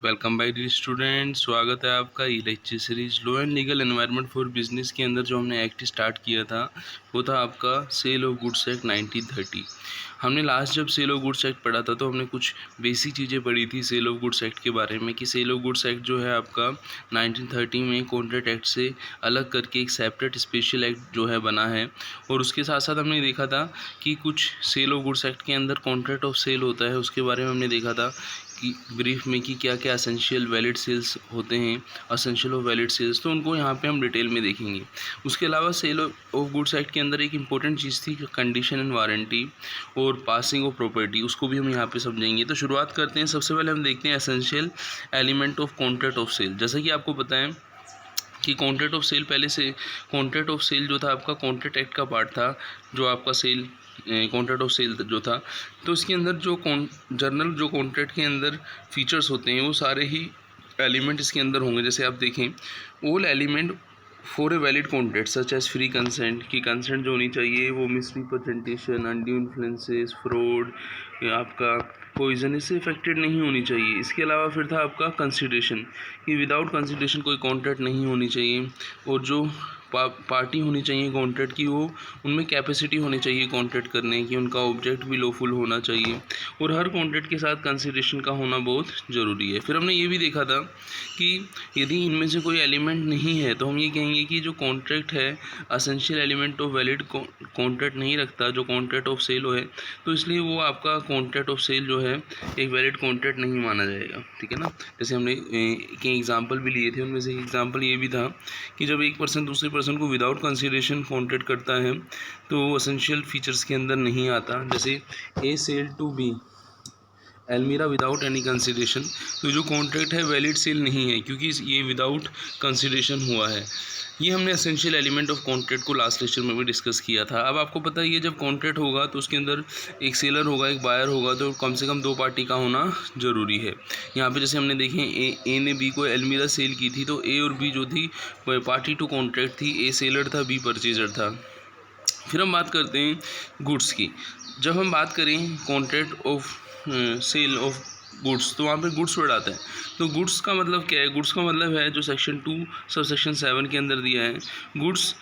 Welcome bye dear student, स्वागत है आपका e lecture series law and legal environment for business के अंदर। जो हमने एक्ट स्टार्ट किया था वो था आपका सेल ऑफ गुड्स एक्ट 1930। हमने लास्ट जब सेल ऑफ गुड्स एक्ट पढ़ा था तो हमने कुछ बेसिक चीज़ें पढ़ी थी सेल ऑफ गुड्स एक्ट के बारे में कि सेल ऑफ गुड्स एक्ट जो है आपका 1930 में कॉन्ट्रैक्ट एक्ट से अलग करके एक सेपरेट स्पेशल एक्ट जो है बना है। और उसके साथ साथ हमने देखा था कि कुछ सेल ऑफ गुड्स एक्ट के अंदर कॉन्ट्रैक्ट ऑफ सेल होता है, उसके बारे में हमने देखा था कि ब्रीफ में कि क्या क्या असेंशियल वैलिड सेल्स होते हैं, असेंशियल ऑफ वैलिड सेल्स, तो उनको यहाँ पे हम डिटेल में देखेंगे। उसके अलावा सेल ऑफ गुड्स एक्ट के अंदर एक इंपॉर्टेंट चीज़ थी कंडीशन एंड वारंटी और पासिंग ऑफ प्रॉपर्टी, उसको भी हम यहाँ पे समझेंगे। तो शुरुआत करते हैं। सबसे पहले हम देखते हैं essential element of contract of sale. जैसा कि आपको पता है कि कॉन्ट्रैक्ट ऑफ सेल पहले से कॉन्ट्रैक्ट ऑफ सेल जो था आपका कॉन्ट्रैक्ट एक्ट का पार्ट था, जो आपका सेल कॉन्ट्रैक्ट ऑफ सेल जो था, तो इसके अंदर जो जर्नल जो कॉन्ट्रैक्ट के अंदर फीचर्स होते हैं वो सारे ही एलिमेंट इसके अंदर होंगे। जैसे आप देखें, all element for a valid contract such as free consent, की कंसेंट जो होनी चाहिए वो मिसरिप्रेजेंटेशन, अनड्यू इन्फ्लुएंसेस, फ्रॉड, आपका पॉइजन से इफेक्टेड नहीं होनी चाहिए। इसके अलावा फिर था आपका कंसिडरेशन, कि विदाउट कंसिडरेशन कोई कॉन्ट्रैक्ट नहीं होनी चाहिए। और जो पार्टी होनी चाहिए कॉन्ट्रैक्ट की, वो उनमें कैपेसिटी होनी चाहिए कॉन्ट्रैक्ट करने की, उनका ऑब्जेक्ट भी लॉफुल होना चाहिए, और हर कॉन्ट्रैक्ट के साथ कंसिडरेशन का होना बहुत ज़रूरी है। फिर हमने ये भी देखा था कि यदि इनमें से कोई एलिमेंट नहीं है तो हम ये कहेंगे कि जो कॉन्ट्रैक्ट है essential element of valid contract नहीं रखता, जो कॉन्ट्रैक्ट ऑफ सेल है, तो इसलिए वो आपका कॉन्ट्रैक्ट ऑफ सेल जो है एक वैलिड कॉन्ट्रैक्ट नहीं माना जाएगा। ठीक है ना। जैसे हमने कई एग्जाम्पल भी लिए थे, उनमें से एक एग्जाम्पल ये भी था कि जब एक पर्सन दूसरे पर्सन को विदाउट कंसिडरेशन कॉन्ट्रैक्ट करता है तो वो असेंशियल फीचर्स के अंदर नहीं आता। जैसे a sale to B almirah without any consideration, तो जो कॉन्ट्रैक्ट है वैलिड सेल नहीं है क्योंकि ये विदाउट कंसिडरेशन हुआ है। ये हमने एसेंशियल एलिमेंट ऑफ कॉन्ट्रैक्ट को लास्ट लेक्चर में भी डिस्कस किया था। अब आपको पता है ये जब कॉन्ट्रैक्ट होगा तो उसके अंदर एक सेलर होगा, एक बायर होगा, तो कम से कम दो पार्टी का होना ज़रूरी है। यहाँ पे जैसे हमने देखें ए ने बी को एलमीरा सेल की थी, तो ए और बी जो थी पार्टी टू कॉन्ट्रैक्ट थी, ए सेलर था, बी परचेजर था। फिर हम बात करते हैं गुड्स की। जब हम बात करें contract of sale of goods, तो वहाँ पे गुड्स वर्ड आता है। तो गुड्स का मतलब क्या है? गुड्स का मतलब है जो सेक्शन 2 सब सेक्शन 7 के अंदर दिया है, goods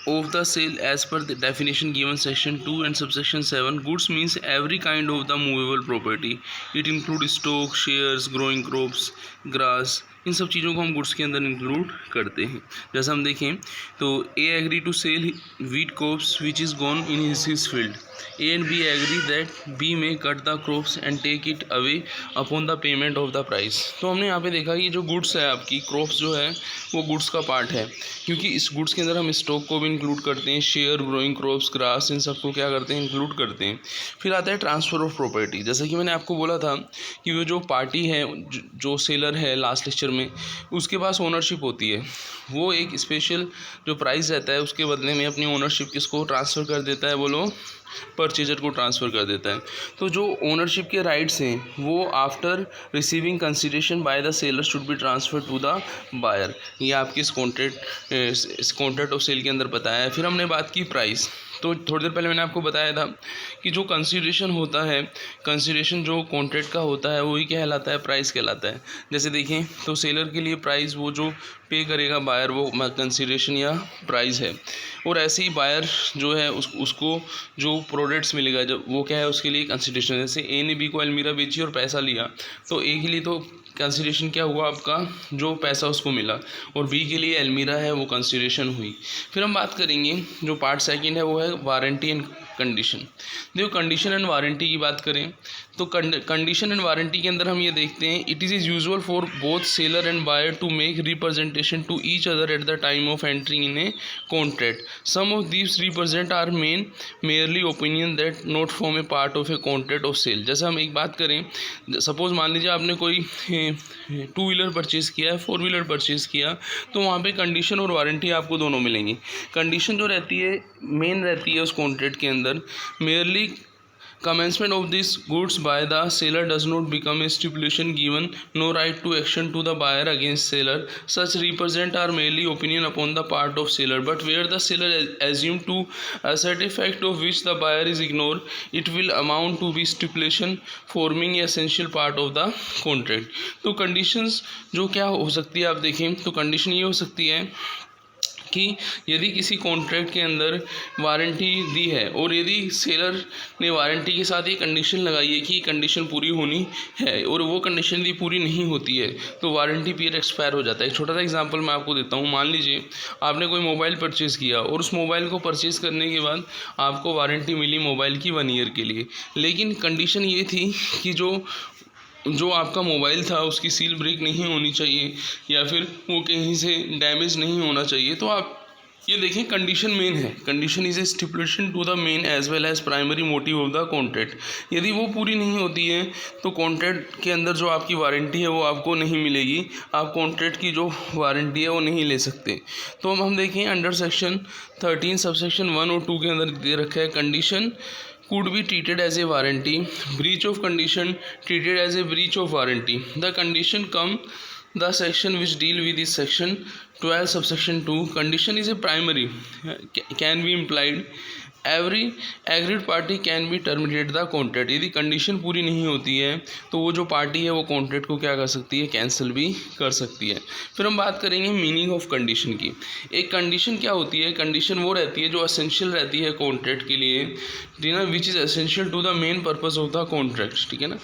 of the sale as per the definition given section 2 and subsection 7. Goods means every kind of the movable property. It includes stock, shares, growing crops, grass. इन सब चीज़ों को हम गुड्स के अंदर इंक्लूड करते हैं। जैसा हम देखें तो A agree to sell wheat crops which is gone in his field. A and B agree that B may cut the crops and take it away upon the payment of the price. तो हमने यहाँ पे देखा कि जो goods है आपकी crops जो है वो गुड्स का पार्ट है, क्योंकि इस गुड्स के अंदर हम स्टॉक को भी इंक्लूड करते हैं, शेयर, ग्रोइंग क्रॉप्स, ग्रास, इन सबको क्या करते हैं? इंक्लूड करते हैं। फिर आता है ट्रांसफ़र ऑफ प्रॉपर्टी। जैसा कि मैंने आपको बोला था कि वो जो पार्टी है, जो सेलर है, लास्ट लेक्चर में उसके पास ओनरशिप होती है, वो एक स्पेशल जो प्राइस रहता है उसके बदले में अपनी ओनरशिप किसको ट्रांसफ़र कर देता है? बोलो, परचेजर को ट्रांसफ़र कर देता है। तो जो ओनरशिप के राइट्स हैं वो after receiving consideration by the seller should be transfer to the buyer. ये आपके इस कॉन्ट्रैक्ट ऑफ सेल के अंदर बताया है। फिर हमने बात की प्राइस। तो थोड़ी देर पहले मैंने आपको बताया था कि जो कंसिडरेशन होता है, कंसिडरेशन जो कॉन्ट्रैक्ट का होता है वही कहलाता है प्राइस कहलाता है। जैसे देखें तो सेलर के लिए प्राइस वो जो पे करेगा बायर वो कंसिडरेशन या प्राइस है, और ऐसे ही बायर जो है उसको जो प्रोडक्ट्स मिलेगा जब वो क्या है उसके लिए कंसिडरेशन। जैसे ए ने बी को अलमीरा बेची और पैसा लिया, तो ए के लिए तो कंसिडरेशन क्या हुआ आपका? जो पैसा उसको मिला, और बी के लिए अलमीरा है वो कंसिडरेशन हुई। फिर हम बात करेंगे जो पार्ट सेकंड है वो है वारंटी एंड कंडीशन। देखो कंडीशन एंड वारंटी की बात करें तो कंडीशन एंड वारंटी के अंदर हम ये देखते हैं, it is usual for both seller and buyer to make representation to each other at the time of entering in a contract. Some of these represent are merely opinion that not form a part of a contract of sale. जैसे हम एक बात करें, suppose मान लीजिए आपने कोई 2 wheeler purchase किया है, 4 व्हीलर परचेज़ किया, तो वहाँ पे कंडीशन और वारंटी आपको दोनों मिलेंगी। कंडीशन जो रहती है मेन रहती है उस कॉन्ट्रैक्ट के अंदर merely Commencement of these goods by the seller does not become a stipulation given no right to action to the buyer against seller. Such represent are merely opinion upon the part of seller, but where the seller assume to assert a fact of which the buyer is ignored, it will amount to be stipulation forming a essential part of the contract. तो conditions जो क्या हो सकती है आप देखें तो condition ये हो सकती है कि यदि किसी कॉन्ट्रैक्ट के अंदर वारंटी दी है और यदि सेलर ने वारंटी के साथ ये कंडीशन लगाई है कि कंडीशन पूरी होनी है और वो कंडीशन यदि पूरी नहीं होती है तो वारंटी पीरियड एक्सपायर हो जाता है। एक छोटा सा एग्जांपल मैं आपको देता हूँ। मान लीजिए आपने कोई मोबाइल परचेज़ किया और उस मोबाइल को परचेज़ करने के बाद आपको वारंटी मिली मोबाइल की 1 ईयर के लिए, लेकिन कंडीशन ये थी कि जो आपका मोबाइल था उसकी सील ब्रेक नहीं होनी चाहिए या फिर वो कहीं से डैमेज नहीं होना चाहिए। तो आप ये देखें कंडीशन मेन है, condition is a stipulation to the main as well as primary motive of the contract. यदि वो पूरी नहीं होती है तो कॉन्ट्रैक्ट के अंदर जो आपकी वारंटी है वो आपको नहीं मिलेगी, आप कॉन्ट्रैक्ट की जो वारंटी है वो नहीं ले सकते। तो अब हम देखें अंडर सेक्शन 13 सबसेक्शन 1 और 2 के अंदर दे रखा है condition could be treated as a warranty, breach of condition treated as a breach of warranty. The condition come the section which deal with this section 12 subsection 2. Condition is a primary can be implied every agreed party can be terminate the contract. यदि condition पूरी नहीं होती है तो वो जो party है वो कॉन्ट्रैक्ट को क्या कर सकती है, कैंसिल भी कर सकती है। फिर हम बात करेंगे मीनिंग ऑफ कंडीशन की। एक कंडीशन क्या होती है, कंडीशन वो रहती है जो असेंशियल रहती है कॉन्ट्रैक्ट के लिए, ठीक है ना, which is essential to the main purpose of the contract, ठीक है ना,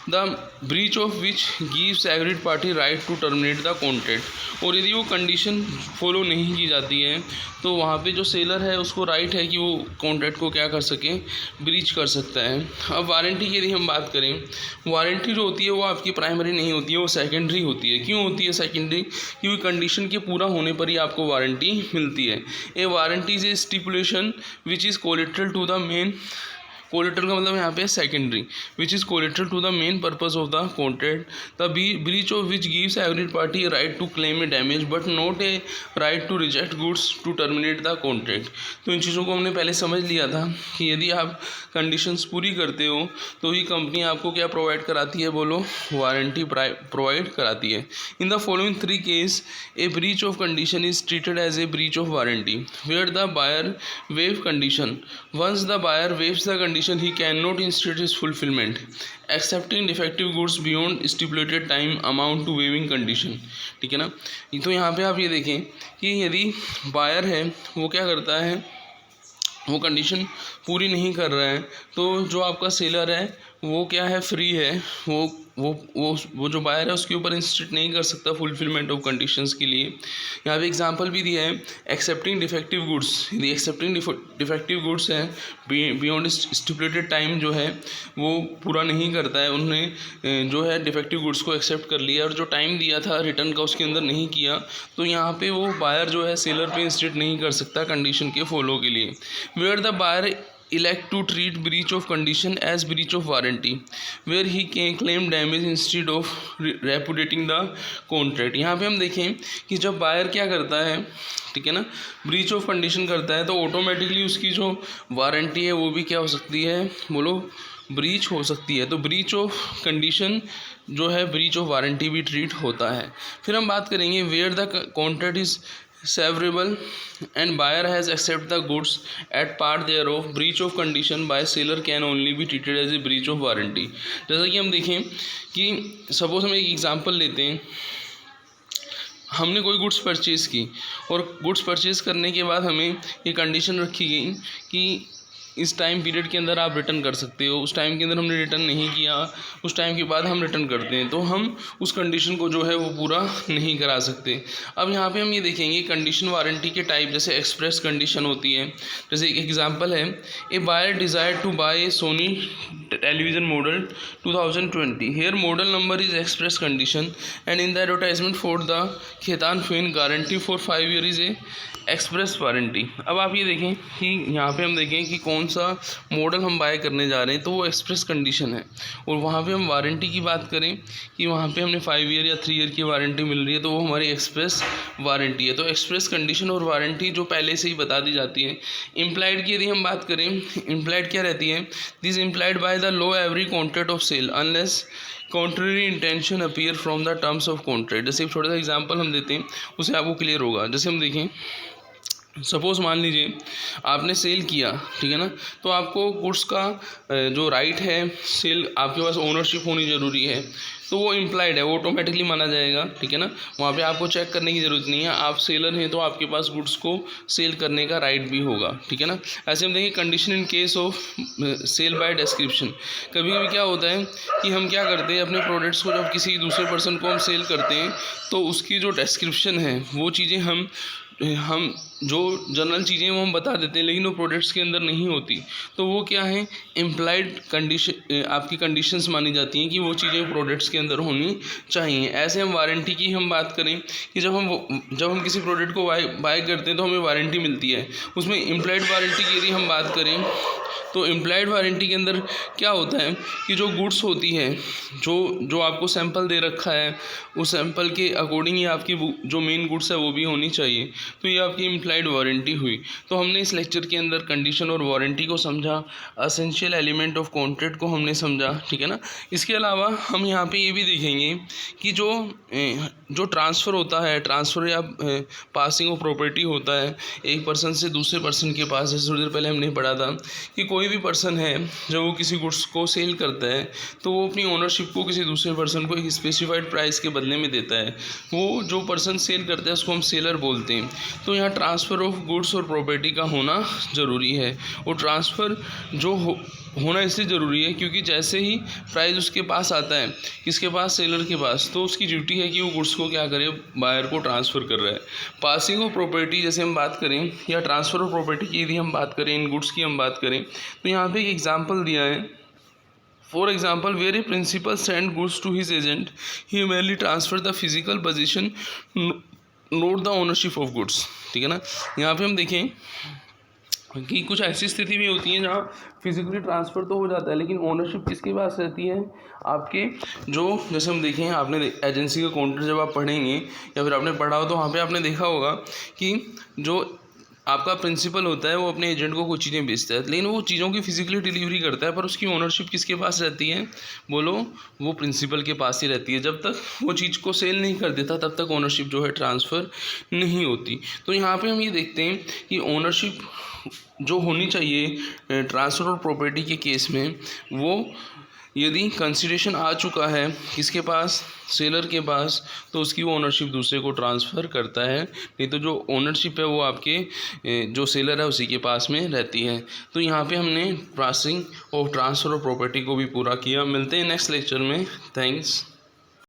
the breach of which gives agreed party right to terminate the contract. और यदि वो कंडीशन फॉलो नहीं की जाती है तो वहाँ पे जो सेलर है उसको राइट है कि वो कॉन्ट्रैक्ट को क्या कर सके, ब्रीच कर सकता है। अब वारंटी की यदि हम बात करें, वारंटी जो होती है वो आपकी प्राइमरी नहीं होती है, वो सेकेंडरी होती है। क्यों होती है सेकेंडरी? क्योंकि कंडीशन के पूरा होने पर ही आपको वारंटी मिलती है। A warranty is a stipulation which is collateral to the main, collateral का मतलब यहाँ पे secondary, which is collateral to the main purpose of the contract, the breach of which gives every party a right to claim a damage but not a right to reject goods to terminate the contract. तो इन चीज़ों को हमने पहले समझ लिया था कि यदि आप कंडीशंस पूरी करते हो तो ही कंपनी आपको क्या प्रोवाइड कराती है, बोलो, वारंटी प्रोवाइड कराती है। In the following 3 case a breach of condition is treated as a breach of warranty where the buyer waive condition. Once the buyer waives the condition he cannot instate his fulfillment. Accepting defective goods beyond stipulated time amount to waiving condition, ठीक है ना। तो यहाँ पे आप ये देखें कि यदि बायर है वो क्या करता है, वो कंडीशन पूरी नहीं कर रहा है तो जो आपका सेलर है वो क्या है, फ्री है, वो जो बायर है उसके ऊपर इंस्टिट नहीं कर सकता फुलफिलमेंट ऑफ कंडीशंस के लिए। यहाँ पे एग्जांपल भी दिया है, एक्सेप्टिंग डिफेक्टिव गुड्स। यदि एक्सेप्टिंग डिफेक्टिव गुड्स है बियॉन्ड स्टिपुलेटेड टाइम जो है वो पूरा नहीं करता है, उन्होंने जो है डिफेक्टिव गुड्स को एक्सेप्ट कर लिया और जो टाइम दिया था रिटर्न का उसके अंदर नहीं किया, तो यहाँ पे वो बायर जो है सेलर पे इंस्टिट नहीं कर सकता कंडीशन के फॉलो के लिए। Where the buyer elect to treat breach of condition as breach of warranty where he can claim damage instead of repudiating the contract। यहाँ पे हम देखें कि जब बायर क्या करता है, ठीक है ना, ब्रीच ऑफ कंडीशन करता है तो ऑटोमेटिकली उसकी जो वारंटी है वो भी क्या हो सकती है, बोलो, ब्रीच हो सकती है। तो ब्रीच ऑफ कंडीशन जो है ब्रीच ऑफ वारंटी भी ट्रीट होता है। फिर हम बात करेंगे where the contract is severable and buyer has accepted the goods at part thereof, breach of condition by seller can only be treated as a breach of warranty। जैसा कि हम देखें कि सपोज हम एक एग्जांपल लेते हैं, हमने कोई गुड्स परचेज़ की और गुड्स परचेज़ करने के बाद हमें ये कंडीशन रखी गई कि इस टाइम पीरियड के अंदर आप रिटर्न कर सकते हो। उस टाइम के अंदर हमने रिटर्न नहीं किया, उस टाइम के बाद हम रिटर्न करते हैं तो हम उस कंडीशन को जो है वो पूरा नहीं करा सकते। अब यहाँ पे हम ये देखेंगे कंडीशन वारंटी के टाइप, जैसे एक्सप्रेस कंडीशन होती है। जैसे एक एग्जांपल है, a buyer desire to buy a Sony television model 2020, here model number is express condition and in the advertisement for the Khaitan fan guarantee for 5 year is a express warranty. अब आप ये देखें कि यहाँ पे हम देखें कि कौन कौन सा मॉडल हम बाय करने जा रहे हैं, तो वो एक्सप्रेस कंडीशन है। और वहाँ पे हम वारंटी की बात करें कि वहाँ पे हमने 5 ईयर या 3 ईयर की वारंटी मिल रही है, तो वो हमारी एक्सप्रेस वारंटी है। तो एक्सप्रेस कंडीशन और वारंटी जो पहले से ही बता दी जाती है। इम्प्लाइड की यदि हम बात करें, इम्प्लाइड क्या रहती है, this implied by the law every contract of sale unless contrary intention appear from the terms of contract. जैसे एक छोटा सा एग्जांपल हम देते हैं, उससे आपको क्लियर होगा। जैसे हम देखें, सपोज़ मान लीजिए आपने सेल किया, ठीक है ना, तो आपको गुड्स का जो राइट है सेल, आपके पास ओनरशिप होनी ज़रूरी है, तो वो इम्प्लाइड है, वो ऑटोमेटिकली माना जाएगा, ठीक है ना। वहाँ पे आपको चेक करने की ज़रूरत नहीं है, आप सेलर हैं तो आपके पास गुड्स को सेल करने का राइट भी होगा, ठीक है ना। ऐसे हम देखिए condition in case of sale by description. कभी कभी क्या होता है कि हम क्या करते हैं, अपने प्रोडक्ट्स को जब किसी दूसरे पर्सन को हम सेल करते हैं, तो उसकी जो डिस्क्रिप्शन है वो चीज़ें हम जो जनरल चीज़ें वो हम बता देते हैं, लेकिन वो प्रोडक्ट्स के अंदर नहीं होती, तो वो क्या है, इम्प्लाइड कंडीशन, आपकी कंडीशंस मानी जाती हैं कि वो चीज़ें प्रोडक्ट्स के अंदर होनी चाहिए। ऐसे हम वारंटी की हम बात करें कि जब हम किसी प्रोडक्ट को बाय करते हैं तो हमें वारंटी मिलती है। उसमें इम्प्लाइड वारंटी की यदि हम बात करें, तो इम्प्लाइड वारंटी के अंदर क्या होता है कि जो गुड्स होती है, जो आपको सैंपल दे रखा है, उस सैंपल के अकॉर्डिंग ही आपकी जो मेन गुड्स है वो भी होनी चाहिए, तो ये आपकी इम्प्लाइड वारंटी हुई। तो हमने इस लेक्चर के अंदर कंडीशन और वारंटी को समझा, असेंशियल एलिमेंट ऑफ कॉन्ट्रैक्ट को हमने समझा, ठीक है ना। इसके अलावा हम यहाँ पे ये भी देखेंगे कि जो ट्रांसफ़र होता है, ट्रांसफ़र या पासिंग ऑफ प्रॉपर्टी होता है एक पर्सन से दूसरे पर्सन के पास। जैसे थोड़ी देर पहले हमने पढ़ा था कि कोई भी पर्सन है जब वो किसी गुड्स को सेल करता है, तो वो अपनी ओनरशिप को किसी दूसरे पर्सन को एक स्पेसिफाइड प्राइस के बदले में देता है। वो जो पर्सन सेल करता है उसको हम सेलर बोलते हैं। तो यहाँ ट्रांसफ़र ऑफ गुड्स और प्रॉपर्टी का होना ज़रूरी है। और ट्रांसफ़र जो होना इसलिए ज़रूरी है क्योंकि जैसे ही प्राइस उसके पास आता है, किसके पास, सेलर के पास, तो उसकी ड्यूटी है कि वो गुड्स को क्या करे, बायर को ट्रांसफ़र कर रहा है। पासिंग ऑफ प्रॉपर्टी जैसे हम बात करें, या ट्रांसफ़र ऑफ प्रॉपर्टी की यदि हम बात करें, इन गुड्स की हम बात करें, तो यहाँ पे एक एग्जांपल दिया है। For example, where a principal send goods to his agent, he merely transfer the physical position, not the ownership of goods, ठीक है ना। यहाँ पे हम देखें कि कुछ ऐसी स्थिति भी होती है जहाँ फिजिकली ट्रांसफ़र तो हो जाता है, लेकिन ओनरशिप किसके पास रहती है, आपके जो, जैसे हम देखें, आपने एजेंसी का कॉन्ट्रैक्ट जब आप पढ़ेंगे या फिर आपने पढ़ा हो, तो वहाँ पे आपने देखा होगा कि जो आपका प्रिंसिपल होता है वो अपने एजेंट को कुछ चीज़ें बेचता है, लेकिन वो चीज़ों की फिजिकली डिलीवरी करता है, पर उसकी ओनरशिप किसके पास रहती है, बोलो, वो प्रिंसिपल के पास ही रहती है। जब तक वो चीज़ को सेल नहीं कर देता तब तक ओनरशिप जो है ट्रांसफ़र नहीं होती। तो यहाँ पे हम ये देखते हैं कि ओनरशिप जो होनी चाहिए ट्रांसफ़र और प्रॉपर्टी के केस में, वो यदि कंसिडरेशन आ चुका है किसके पास, सेलर के पास, तो उसकी वो ओनरशिप दूसरे को ट्रांसफ़र करता है। नहीं तो जो ओनरशिप है वो आपके जो सेलर है उसी के पास में रहती है। तो यहाँ पे हमने passing of transfer of property को भी पूरा किया। मिलते हैं नेक्स्ट लेक्चर में। थैंक्स।